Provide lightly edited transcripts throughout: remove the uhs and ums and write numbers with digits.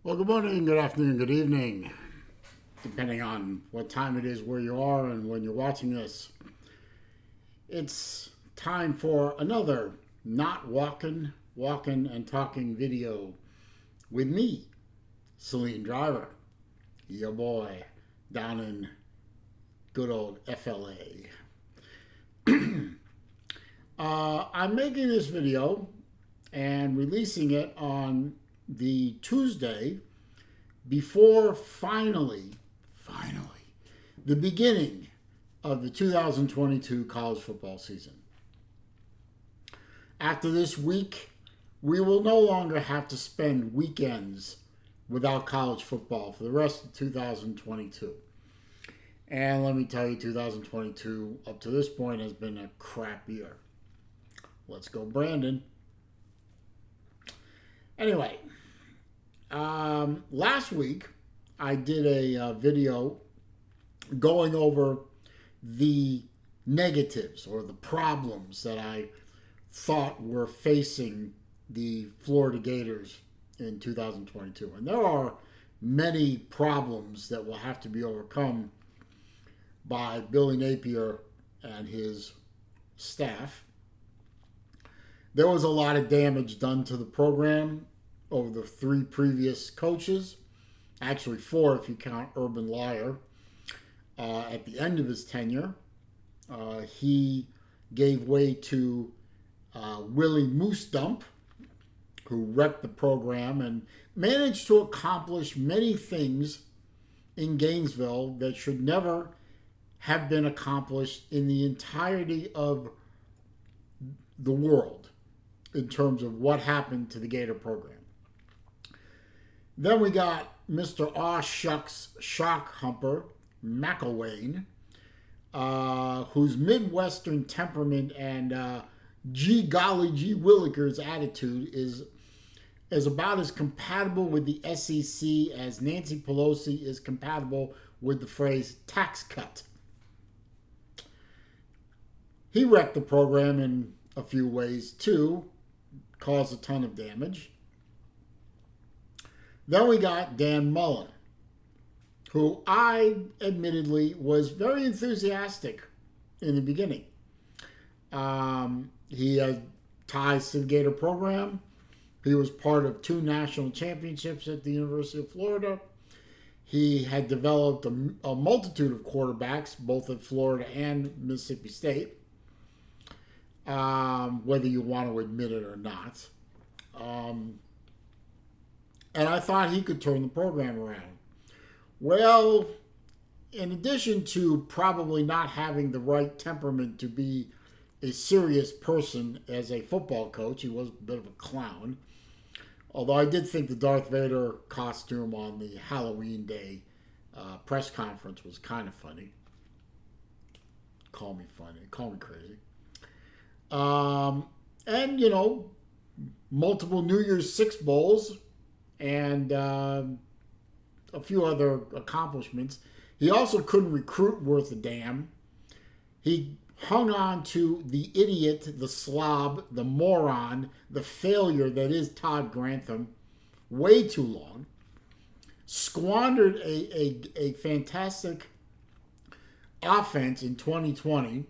Well, good morning, good afternoon, good evening, depending on what time it is, where you are, and when you're watching this. It's time for another Not Walkin' and Talking video with me, Celine Driver, your boy, down in good old FLA. I'm making this video and releasing it on the Tuesday before finally, the beginning of the 2022 college football season. After this week, we will no longer have to spend weekends without college football for the rest of 2022. And let me tell you, 2022 up to this point has been a crap year. Let's go, Brandon. Anyway, last week I did a video going over the negatives or the problems that I thought were facing the Florida Gators in 2022. And there are many problems that will have to be overcome by Billy Napier and his staff. There was a lot of damage done to the program over the three previous coaches, actually four if you count Urban Meyer. At the end of his tenure, he gave way to Willie Moose Dump, who wrecked the program and managed to accomplish many things in Gainesville that should never have been accomplished in the entirety of the world in terms of what happened to the Gator program. Then we got Mr. Aw Shucks Shock Humper McElwain, whose Midwestern temperament and gee golly gee willikers attitude is about as compatible with the SEC as Nancy Pelosi is compatible with the phrase tax cut. He wrecked the program in a few ways too, caused a ton of damage. Then we got Dan Mullen, who I admittedly was very enthusiastic in the beginning. He had ties to the Gator program. He was part of 2 national championships at the University of Florida. He had developed a multitude of quarterbacks, both at Florida and Mississippi State, whether you want to admit it or not. And I thought he could turn the program around. Well, in addition to probably not having the right temperament to be a serious person as a football coach, he was a bit of a clown. Although I did think the Darth Vader costume on the Halloween Day press conference was kind of funny. Call me funny, call me crazy. And, you know, multiple New Year's Six Bowls and a few other accomplishments. He also couldn't recruit worth a damn. He hung on to the idiot, the slob, the moron, the failure that is Todd Grantham way too long. Squandered a fantastic offense in 2020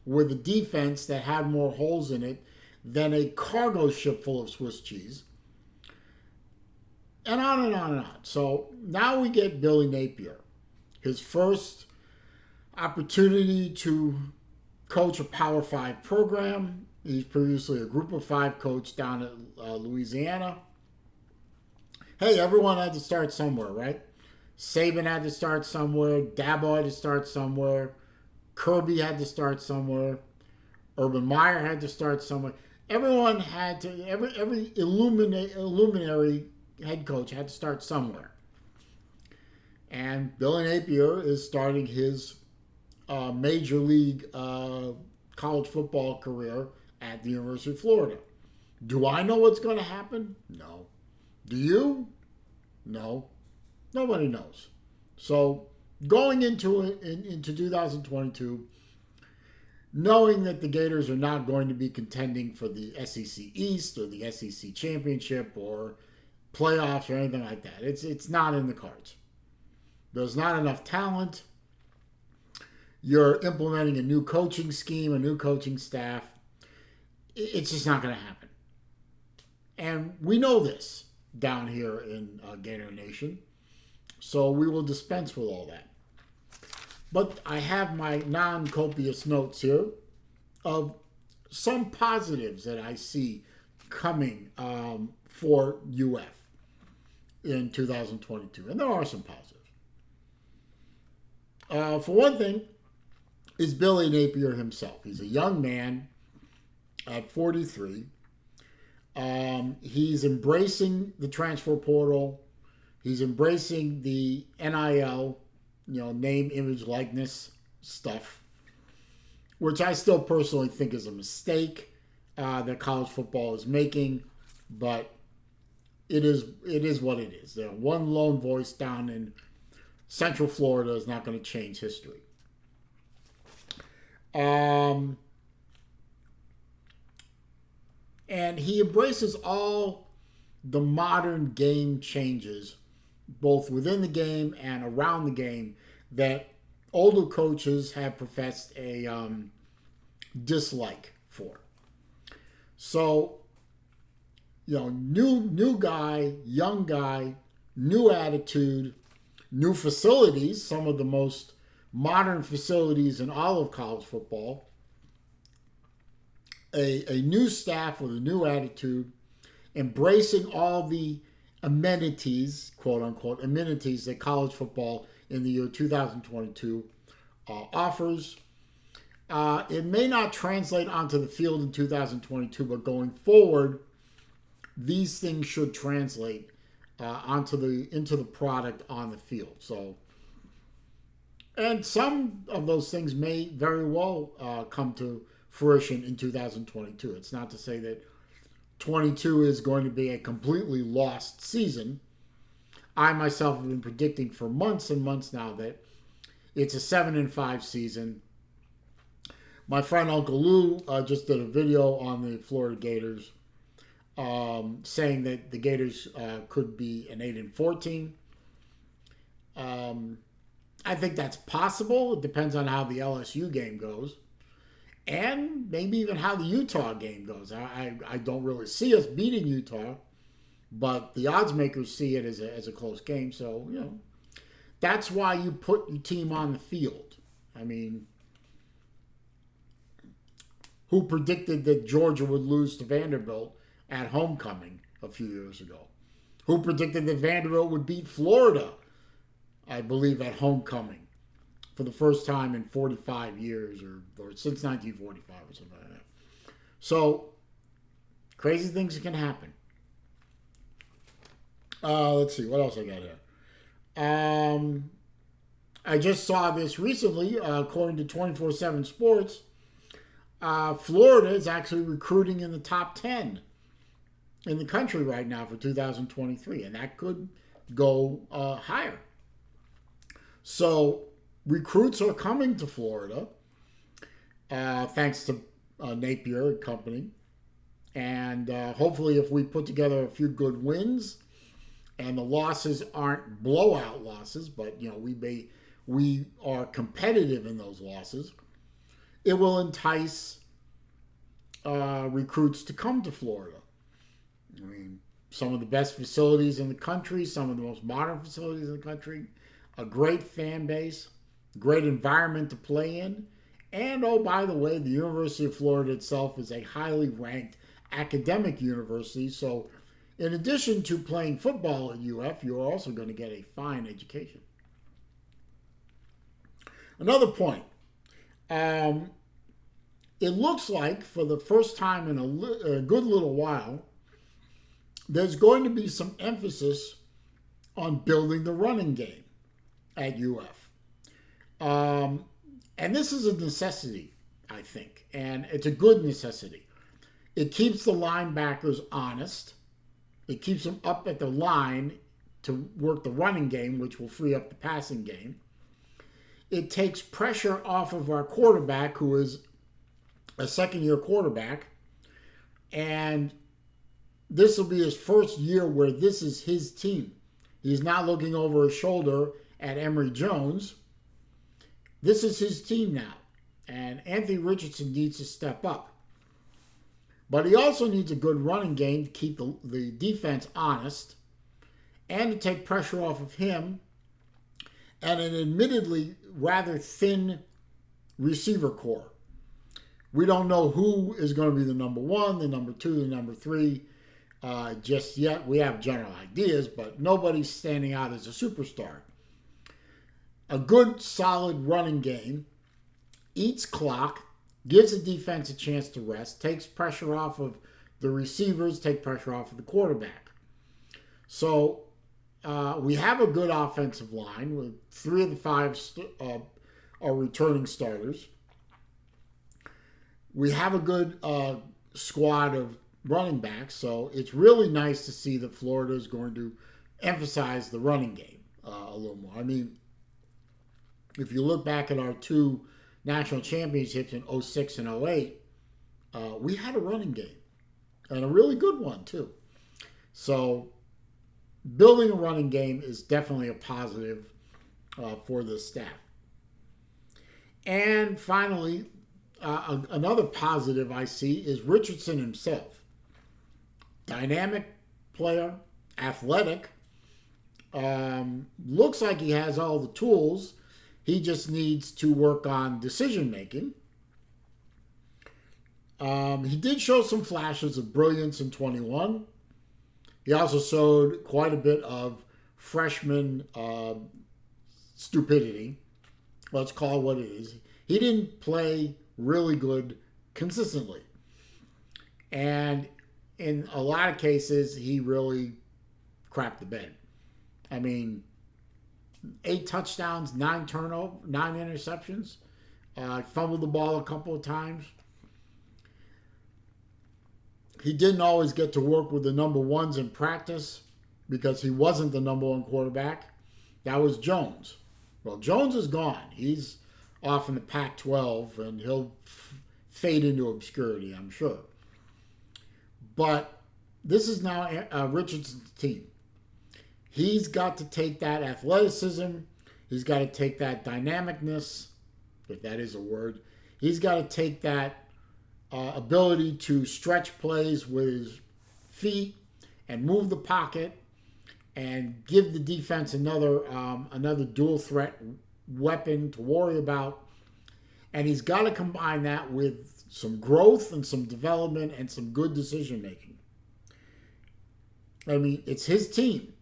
with a defense that had more holes in it than a cargo ship full of Swiss cheese. And on and on and on. So now we get Billy Napier. His first opportunity to coach a Power 5 program. He's previously a Group of 5 coach down at Louisiana. Hey, everyone had to start somewhere, right? Saban had to start somewhere. Dabo had to start somewhere. Kirby had to start somewhere. Urban Meyer had to start somewhere. Everyone had to, every luminary head coach had to start somewhere. And Billy Napier is starting his major league college football career at the University of Florida. Do I know what's going to happen? No. Do you? No. Nobody knows. So going into 2022, knowing that the Gators are not going to be contending for the SEC East or the SEC Championship or playoffs or anything like that. It's not in the cards. There's not enough talent. You're implementing a new coaching scheme, a new coaching staff. It's just not going to happen. And we know this down here in Gator Nation. So we will dispense with all that. But I have my non-copious notes here of some positives that I see coming for UF in 2022. And there are some positives. For one thing, is Billy Napier himself. He's a young man at 43. He's embracing the transfer portal. He's embracing the NIL, name, image, likeness stuff, which I still personally think is a mistake that college football is making, but it is what it is. One lone voice down in Central Florida is not going to change history. And he embraces all the modern game changes, both within the game and around the game, that older coaches have professed a dislike for. So, new guy, young guy, new attitude, new facilities, some of the most modern facilities in all of college football, a new staff with a new attitude, embracing all the amenities, quote unquote, amenities that college football in the year 2022 offers. It may not translate onto the field in 2022, but going forward, these things should translate into the product on the field. So, and some of those things may very well come to fruition in 2022. It's not to say that 22 is going to be a completely lost season. I myself have been predicting for months and months now that it's a 7-5 season. My friend Uncle Lou just did a video on the Florida Gators saying that the Gators could be an 8-14 team. I think that's possible. It depends on how the LSU game goes. And maybe even how the Utah game goes. I don't really see us beating Utah, but the odds makers see it as a close game. So, that's why you put your team on the field. I mean, who predicted that Georgia would lose to Vanderbilt at homecoming a few years ago? Who predicted that Vanderbilt would beat Florida, I believe, at homecoming for the first time in 45 years or since 1945 or something like that? So, crazy things can happen. Let's see, what else I got here? I just saw this recently, according to 24/7 Sports. Florida is actually recruiting in the top 10 in the country right now for 2023, and that could go higher. So recruits are coming to Florida, thanks to Napier and company. And hopefully if we put together a few good wins, and the losses aren't blowout losses, but we are competitive in those losses, it will entice recruits to come to Florida. I mean, some of the best facilities in the country, some of the most modern facilities in the country, a great fan base, great environment to play in, and oh, by the way, the University of Florida itself is a highly ranked academic university, so in addition to playing football at UF, you're also going to get a fine education. Another point. It looks like for the first time in a good little while, there's going to be some emphasis on building the running game at UF. And this is a necessity, I think, and it's a good necessity. It keeps the linebackers honest. It keeps them up at the line to work the running game, which will free up the passing game. It takes pressure off of our quarterback, who is a second-year quarterback, and this will be his first year where this is his team. He's not looking over his shoulder at Emory Jones. This is his team now. And Anthony Richardson needs to step up. But he also needs a good running game to keep the defense honest and to take pressure off of him and an admittedly rather thin receiver core. We don't know who is going to be the number one, the number two, the number three just yet. We have general ideas, but nobody's standing out as a superstar. A good, solid running game eats clock, gives the defense a chance to rest, takes pressure off of the receivers, take pressure off of the quarterback. So we have a good offensive line with 3 of the 5 are returning starters. We have a good squad of running backs, so it's really nice to see that Florida is going to emphasize the running game a little more. I mean, if you look back at our 2 national championships in 06 and 08, we had a running game, and a really good one, too. So building a running game is definitely a positive for the staff. And finally, another positive I see is Richardson himself. Dynamic player, athletic, looks like he has all the tools. He just needs to work on decision making. He did show some flashes of brilliance in 21. He also showed quite a bit of freshman stupidity. Let's call it what it is. He didn't play really good consistently. And in a lot of cases, he really crapped the bed. I mean, 8 touchdowns, 9 interceptions. Fumbled the ball a couple of times. He didn't always get to work with the number ones in practice because he wasn't the number 1 quarterback. That was Jones. Well, Jones is gone. He's off in the Pac-12, and he'll fade into obscurity, I'm sure. But this is now Richardson's team. He's got to take that athleticism. He's got to take that dynamicness, if that is a word. He's got to take that ability to stretch plays with his feet and move the pocket and give the defense another dual threat weapon to worry about. And he's got to combine that with some growth and some development and some good decision making. I mean, it's his team.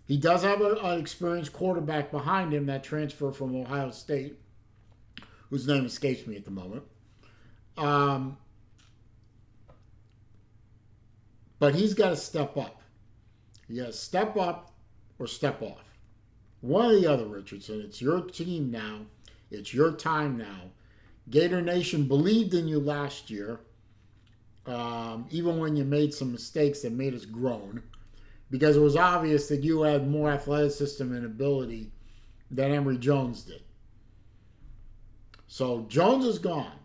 He does have an experienced quarterback behind him that transferred from Ohio State, whose name escapes me at the moment. But he's got to step up. He got to step up or step off. One or the other, Richardson. It's your team now. It's your time now. Gator Nation believed in you last year, even when you made some mistakes that made us groan, because it was obvious that you had more athleticism and ability than Emory Jones did. So Jones is gone.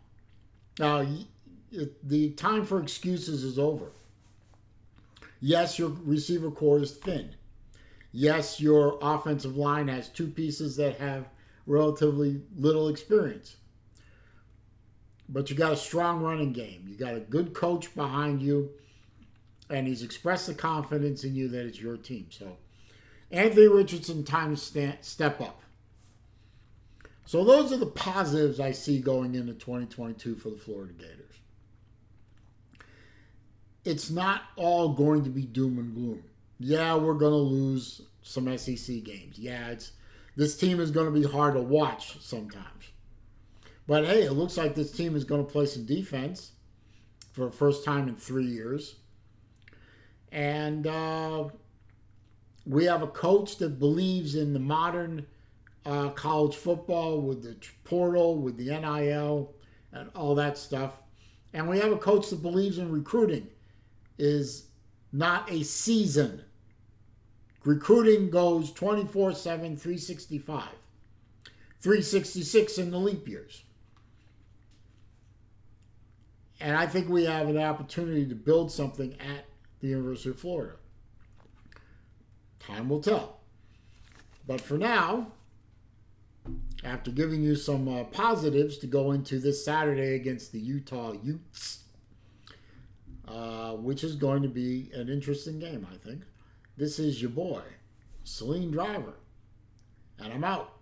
Now, the time for excuses is over. Yes, your receiver core is thin. Yes, your offensive line has 2 pieces that have relatively little experience. But you got a strong running game. You got a good coach behind you. And he's expressed the confidence in you that it's your team. So, Anthony Richardson, time to step up. So those are the positives I see going into 2022 for the Florida Gators. It's not all going to be doom and gloom. Yeah, we're going to lose some SEC games. Yeah, this team is going to be hard to watch sometimes. But hey, it looks like this team is going to play some defense for the first time in 3 years. And we have a coach that believes in the modern college football with the portal, with the NIL, and all that stuff. And we have a coach that believes in recruiting is not a season. Recruiting goes 24/7, 365. 366 in the leap years. And I think we have an opportunity to build something at the the University of Florida. Time will tell. But for now, after giving you some positives to go into this Saturday against the Utah Utes, which is going to be an interesting game, I think. This is your boy, Celine Driver, and I'm out.